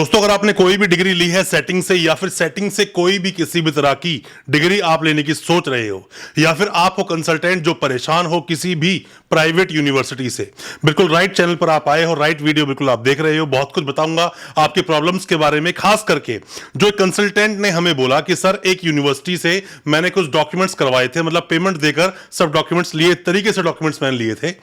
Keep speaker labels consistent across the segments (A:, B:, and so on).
A: दोस्तों, अगर आपने कोई भी डिग्री ली है सेटिंग से या फिर सेटिंग से कोई भी किसी भी तरह की डिग्री आप लेने की सोच रहे हो या फिर आप हो कंसल्टेंट जो परेशान हो किसी भी प्राइवेट यूनिवर्सिटी से, बिल्कुल राइट चैनल पर आप आए हो, राइट वीडियो बिल्कुल आप देख रहे हो। बहुत कुछ बताऊंगा आपके प्रॉब्लम्स के बारे में, खास करके जो एक कंसल्टेंट ने हमें बोला कि सर एक यूनिवर्सिटी से मैंने कुछ डॉक्यूमेंट्स करवाए थे, मतलब पेमेंट देकर सब डॉक्यूमेंट्स लिए, तरीके से डॉक्यूमेंट्स मैंने लिए थे।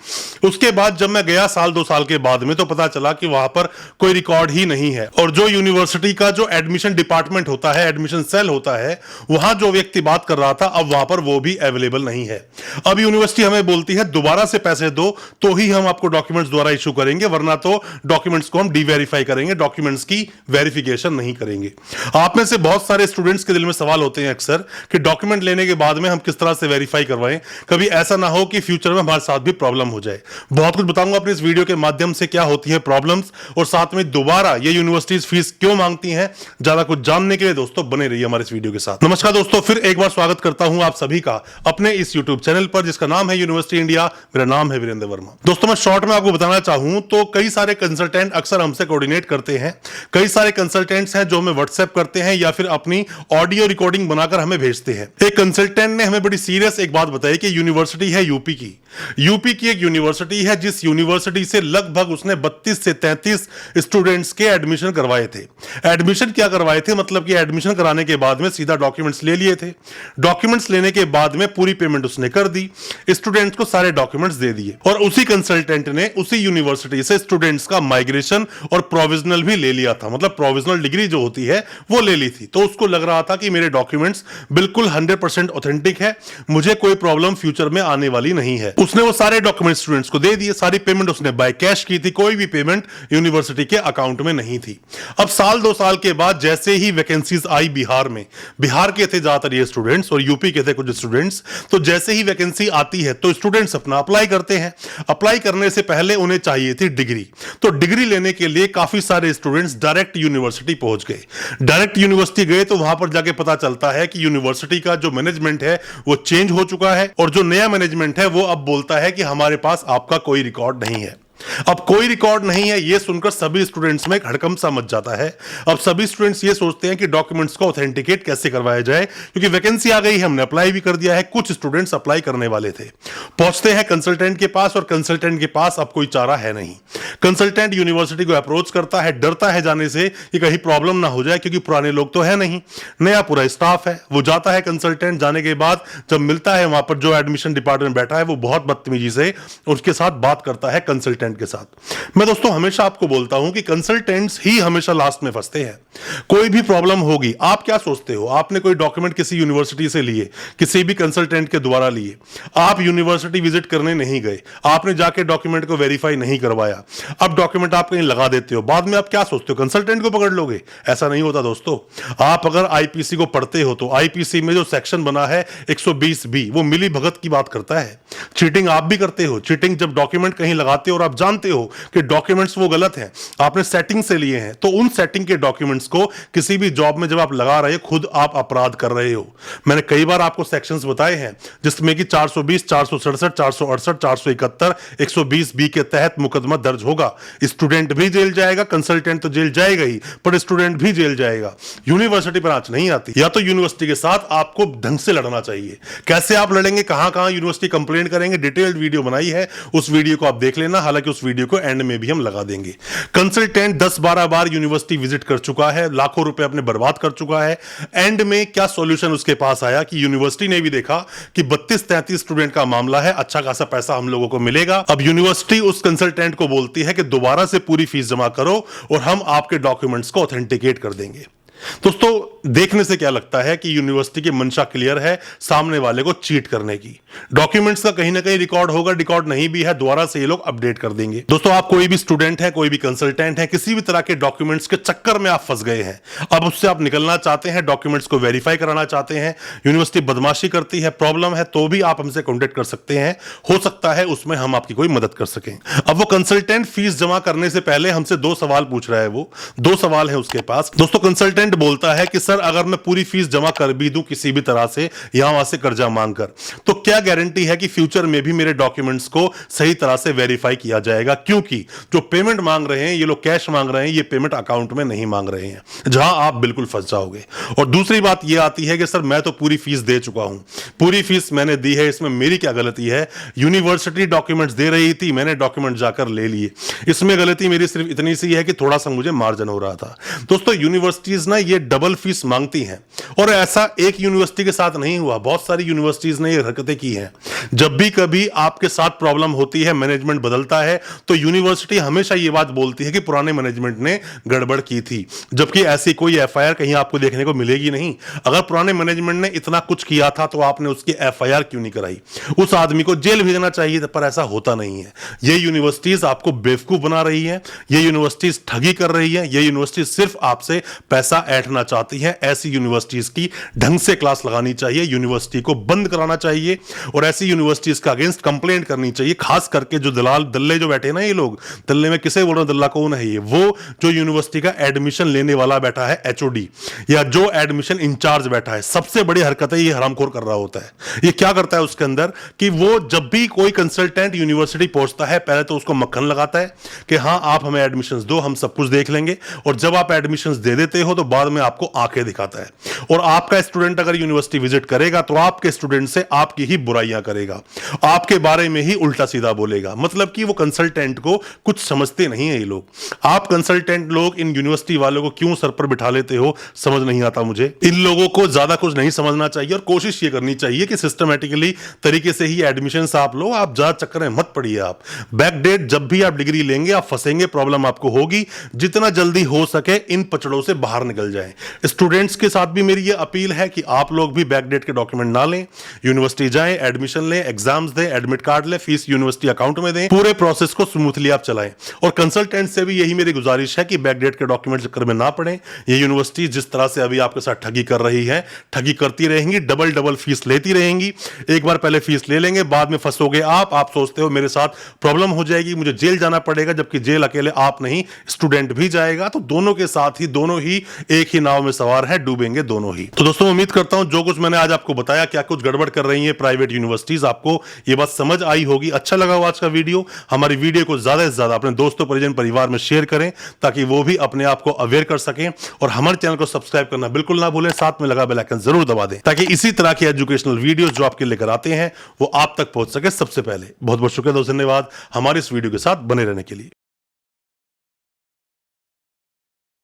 A: उसके बाद जब मैं गया साल 2 साल के बाद में तो पता चला कि वहां पर कोई रिकॉर्ड ही नहीं है। और जो यूनिवर्सिटी का जो एडमिशन डिपार्टमेंट होता है, एडमिशन सेल होता है, वहां जो व्यक्ति बात कर रहा था अब वहां पर वो भी अवेलेबल नहीं है। अब यूनिवर्सिटी हमें बोलती है दोबारा से पैसे दो तो ही हम आपको डॉक्यूमेंट्स द्वारा इशू करेंगे, वरना तो डॉक्यूमेंट्स को हम डीवेरीफाई करेंगे, डॉक्यूमेंट्स की वेरिफिकेशन नहीं करेंगे। आप में से बहुत सारे स्टूडेंट्स के दिल में सवाल होते हैं अक्सर कि डॉक्यूमेंट लेने के बाद में हम किस तरह से वेरीफाई करवाएं, कभी ऐसा ना हो कि फ्यूचर में हमारे साथ भी प्रॉब्लम हो जाए। बहुत कुछ बताऊंगा अपने इस वीडियो के माध्यम से, क्या होती है प्रॉब्लम्स और साथ में दोबारा ये यूनिवर्सिटीज फीस क्यों मांगती हैं। ज्यादा कुछ जानने के लिए दोस्तों बने रहिए हमारे इस वीडियो के साथ। नमस्कार दोस्तों, फिर एक बार स्वागत करता हूं आप सभी का अपने इस यूट्यूब चैनल पर जिसका नाम है यूनिवर्सिटी इंडिया। मेरा नाम है वीरेंद्र वर्मा। दोस्तों, मैं शॉर्ट में आपको बताना चाहूं तो कई सारे कंसल्टेंट अक्सर हमसे कोऑर्डिनेट करते हैं, कई सारे कंसल्टेंट्स हैं जो हमें व्हाट्सएप करते हैं या फिर अपनी ऑडियो रिकॉर्डिंग बनाकर हमें भेजते हैं। एक कंसल्टेंट ने हमें बड़ी सीरियस एक बात बताई कि यूनिवर्सिटी है यूपी की एक यूनिवर्सिटी है जिस यूनिवर्सिटी से लगभग उसने 32 से 33 स्टूडेंट्स के एडमिशन करवाए थे। एडमिशन क्या करवाए थे, मतलब कि एडमिशन कराने के बाद में सीधा डॉक्यूमेंट्स ले लिए थे। डॉक्यूमेंट्स लेने के बाद में पूरी पेमेंट उसने कर दी, स्टूडेंट्स को सारे डॉक्यूमेंट्स दे दिए और उसी कंसल्टेंट ने उसी यूनिवर्सिटी से स्टूडेंट्स का माइग्रेशन और प्रोविजनल भी ले लिया था, मतलब प्रोविजनल डिग्री जो होती है वो ले ली थी। तो उसको लग रहा था कि मेरे डॉक्यूमेंट्स बिल्कुल 100% ऑथेंटिक है, मुझे कोई प्रॉब्लम फ्यूचर में आने वाली नहीं है। उसने वो सारे डॉक्यूमेंट्स स्टूडेंट्स को दे दिए, सारी पेमेंट उसने बाय कैश की थी, कोई भी पेमेंट यूनिवर्सिटी के अकाउंट में नहीं थी। अब साल 2 साल के बाद जैसे ही वैकेंसीज आई बिहार में, बिहार के थे ज्यादातर ये स्टूडेंट्स और यूपी के थे कुछ स्टूडेंट्स, तो जैसे ही वैकेंसी आती है तो स्टूडेंट्स अपना अप्लाई करते हैं। अप्लाई करने से पहले उन्हें चाहिए थी डिग्री, तो डिग्री लेने के लिए काफी सारे स्टूडेंट्स डायरेक्ट यूनिवर्सिटी पहुंच गए। डायरेक्ट यूनिवर्सिटी गए तो वहां पर जाके पता चलता है कि यूनिवर्सिटी का जो मैनेजमेंट है वो चेंज हो चुका है और जो नया मैनेजमेंट है वो अब बोलता है कि हमारे पास आपका कोई रिकॉर्ड नहीं है। अब कोई रिकॉर्ड नहीं है ये सुनकर सभी स्टूडेंट्स में हड़कंप सा मच जाता है। अब सभी स्टूडेंट्स ये सोचते हैं कि डॉक्यूमेंट्स को ऑथेंटिकेट कैसे करवाया जाए, क्योंकि वैकेंसी आ गई है, हमने अप्लाई भी कर दिया है, कुछ स्टूडेंट्स अप्लाई करने वाले थे। पहुंचते हैं कंसल्टेंट के पास और कंसल्टेंट के पास अब कोई चारा है नहीं। कंसल्टेंट यूनिवर्सिटी को अप्रोच करता है, डरता है जाने से कि कहीं प्रॉब्लम ना हो जाए, क्योंकि पुराने लोग तो है नहीं, नया पूरा स्टाफ है। वो जाता है कंसल्टेंट, जाने के बाद जब मिलता है वहां पर जो एडमिशन डिपार्टमेंट बैठा है वो बहुत बदतमीजी से उसके साथ बात करता है कंसल्टेंट के साथ। मैं दोस्तों हमेशा आपको बोलता हूं कि कंसल्टेंट्स ही हमेशा लास्ट में फंसते हैं। कोई भी प्रॉब्लम होगी, आप क्या सोचते हो, आपने कोई डॉक्यूमेंट किसी यूनिवर्सिटी से लिए, किसी भी कंसल्टेंट के द्वारा लिए, आप यूनिवर्सिटी विजिट करने नहीं गए, आपने जाके डॉक्यूमेंट को वेरीफाई नहीं करवाया, अब डॉक्यूमेंट आप कहीं लगा देते हो, बाद में आप क्या सोचते हो, कंसल्टेंट को पकड़ लोगे? ऐसा नहीं होता दोस्तों। आप अगर आईपीसी को पढ़ते हो तो आईपीसी में जो सेक्शन बना है 120B वो मिली भगत की बात करता है। चीटिंग आप भी करते हो, चीटिंग जब डॉक्यूमेंट कहीं लगाते हो और आप जानते हो कि डॉक्यूमेंट्स वो गलत हैं, आपने सेटिंग से लिए हैं, तो उन सेटिंग के डॉक्यूमेंट्स को किसी भी जॉब में जब आप लगा रहे हो खुद आप अपराध कर रहे हो। मैंने कई बार आपको सेक्शंस बताए हैं जिसमें कि 420, 467, 468, 471, 120B के तहत मुकदमा दर्ज होगा। स्टूडेंट भी जेल जाएगा, कंसल्टेंट तो जेल जाएगा ही, पर स्टूडेंट भी जेल जाएगा। यूनिवर्सिटी पर आंच नहीं आती। या तो यूनिवर्सिटी के साथ आपको ढंग से लड़ना चाहिए। कैसे आप लड़ेंगे, कहां यूनिवर्सिटी कंप्लेंट करेंगे, डिटेल्ड वीडियो बनाई है, उस वीडियो को आप देख लेना। हालांकि उस वीडियो को एंड में भी हम लगा देंगे। कंसल्टेंट 10-12 बार यूनिवर्सिटी विजिट कर चुका है, लाखों रुपए अपने बर्बाद कर चुका है। एंड में क्या सॉल्यूशन उसके पास आया कि यूनिवर्सिटी ने भी देखा कि 32-33 स्टूडेंट का मामला है, अच्छा खासा पैसा हम लोगों को मिलेगा। अब यूनिवर्सिटी उस कंसल्टेंट को बोलती है कि दोबारा से पूरी फीस जमा करो और हम आपके डॉक्यूमेंट्स को ऑथेंटिकेट कर देंगे। दोस्तों, देखने से क्या लगता है कि यूनिवर्सिटी की मंशा क्लियर है सामने वाले को चीट करने की। डॉक्यूमेंट्स का कहीं ना कहीं रिकॉर्ड होगा, रिकॉर्ड नहीं भी है दोबारा से ये लोग अपडेट कर देंगे। दोस्तों, आप कोई भी स्टूडेंट है, कोई भी कंसल्टेंट है, किसी भी तरह के डॉक्यूमेंट्स के चक्कर में आप फंस गए हैं, अब उससे आप निकलना चाहते हैं, डॉक्यूमेंट्स को वेरीफाई कराना चाहते हैं, यूनिवर्सिटी बदमाशी करती है, प्रॉब्लम है, तो भी आप हमसे कॉन्टेक्ट कर सकते हैं। हो सकता है उसमें हम आपकी कोई मदद कर सकें। अब वो कंसल्टेंट फीस जमा करने से पहले हमसे 2 सवाल पूछ रहा है। वो 2 सवाल है उसके पास। दोस्तों, कंसल्टेंट कंसल्टेंट बोलता है कि सर अगर मैं पूरी फीस जमा कर भी दूं किसी भी तरह से यहां वहां से कर्जा मांगकर, तो क्या गारंटी है कि फ्यूचर में भी मेरे डॉक्यूमेंट्स को सही तरह से वेरीफाई किया जाएगा, क्योंकि जो पेमेंट मांग रहे हैं ये लोग कैश मांग रहे हैं, ये पेमेंट अकाउंट में नहीं मांग रहे हैं, जहां आप बिल्कुल फंस जाओगे। और दूसरी बात ये आती है कि सर मैं तो पूरी फीस दे चुका हूं, पूरी फीस मैंने दी है, इसमें मेरी क्या गलती है, यूनिवर्सिटी डॉक्यूमेंट्स दे रही थी, मैंने डॉक्यूमेंट जाकर ले लिए, इसमें गलती मेरी सिर्फ इतनी सी है कि थोड़ा सा मुझे मार्जिन हो रहा था। दोस्तों यूनिवर्सिटीज ना ये डबल फीस मांगती हैं, और ऐसा एक यूनिवर्सिटी के साथ नहीं हुआ, बहुत सारी यूनिवर्सिटीज ने ये हरकतें की हैं। जब भी कभी आपके साथ प्रॉब्लम होती है, मैनेजमेंट बदलता है, तो यूनिवर्सिटी हमेशा ये बात बोलती है कि पुराने मैनेजमेंट ने गड़बड़ की थी, जबकि ऐसी कोई एफआईआर कहीं आपको देखने को मिलेगी नहीं। अगर पुराने मैनेजमेंट ने इतना कुछ किया था तो आपने उसकी एफआईआर क्यों नहीं कराई, उस आदमी को जेल भेजना चाहिए था, पर ऐसा होता नहीं है। ये यूनिवर्सिटीज आपको बेवकूफ बना रही है, ये यूनिवर्सिटीज ठगी कर रही है, ये यूनिवर्सिटी सिर्फ आपसे पैसा ऐंठना चाहती है। ऐसी यूनिवर्सिटीज की ढंग से क्लास लगानी चाहिए, यूनिवर्सिटी को बंद कराना चाहिए, और ऐसी यूनिवर्सिटीज का अगेंस्ट कंप्लेंट करनी चाहिए। खास करके जो दलाल दल्ले जो बैठे ना, ये लोग दल्ले में किसे बोल रहा हूं, दल्ला कौन है ये, वो जो यूनिवर्सिटी का एडमिशन लेने वाला बैठा है एचओडी, या जो एडमिशन इंचार्ज बैठा है, सबसे बड़ी हरकत है ये हरामखोर कर रहा होता है। ये क्या करता है उसके अंदर कि वो जब भी कोई कंसल्टेंट यूनिवर्सिटी पहुंचता है, पहले तो उसको मक्खन लगाता है कि हां आप हमें एडमिशंस दो, हम सब कुछ देख लेंगे, और जब आप एडमिशंस दे देते हो तो बाद में आपको आंखें दिखाता है। और आपका स्टूडेंट अगर यूनिवर्सिटी विजिट करेगा तो आपके स्टूडेंट से आपकी ही बुराइयां करेगा, आपके बारे में ही उल्टा सीधा बोलेगा। मतलब कि वो कंसल्टेंट को कुछ समझते नहीं है ये लोग। आप कंसल्टेंट लोग इन यूनिवर्सिटी वालों को क्यों सर पर बिठा लेते हो, समझ नहीं आता मुझे। इन लोगों को ज्यादा कुछ नहीं समझना चाहिए, और कोशिश ये करनी चाहिए कि सिस्टमैटिकली तरीके से ही एडमिशंस आप लो, आप ज्यादा चक्कर में मत पड़िए। आप बैकडेट जब भी आप डिग्री लेंगे आप फंसेंगे, प्रॉब्लम आपको होगी। जितना जल्दी हो सके इन पचड़ों से बाहर निकल जाएं। स्टूडेंट्स के साथ भी मेरी ये अपील है कि आप लोग भी बैकडेट के डॉक्यूमेंट ना लें, यूनिवर्सिटी जाएं, एडमिशन लें, एग्जाम्स दें, एडमिट कार्ड लें, फीस यूनिवर्सिटी अकाउंट में दें, पूरे प्रोसेस को स्मूथली आप चलाएं। और कंसल्टेंट से भी यही मेरी गुजारिश है कि बैकडेट के डॉक्यूमेंट चक्कर में ना पड़े। ये यूनिवर्सिटी जिस तरह से अभी आपके साथ ठगी कर रही है, ठगी करती रहेंगी, डबल डबल फीस लेती रहेंगी। एक बार पहले फीस ले लेंगे, बाद में फंसोगे आप सोचते हो मेरे साथ प्रॉब्लम हो जाएगी, मुझे जेल जाना पड़ेगा, जबकि जेल अकेले आप नहीं, स्टूडेंट भी जाएगा। तो दोनों के साथ ही दोनों ही एक ही नाव में सवार है, डूबेंगे दोनों ही। तो दोस्तों उम्मीद करता हूं जो कुछ मैंने आज आपको बताया, क्या कुछ गड़बड़ कर रही है प्राइवेट यूनिवर्सिटीज, आपको ये बात समझ आई होगी। अच्छा लगा हो आज का वीडियो, हमारी वीडियो को ज्यादा से ज्यादा अपने दोस्तों परिजन परिवार में शेयर करें, ताकि वो भी अपने आप को अवेयर कर सकें। और हमारे चैनल को सब्सक्राइब करना बिल्कुल ना भूलें, साथ में लगा बेल आइकन जरूर दबा दें, ताकि इसी तरह की एजुकेशनल वीडियोस जो आपके लेकर आते हैं वो आप तक पहुंच सके सबसे पहले। बहुत बहुत शुक्रिया दोस्तों, धन्यवाद हमारे इस वीडियो के साथ बने रहने के लिए।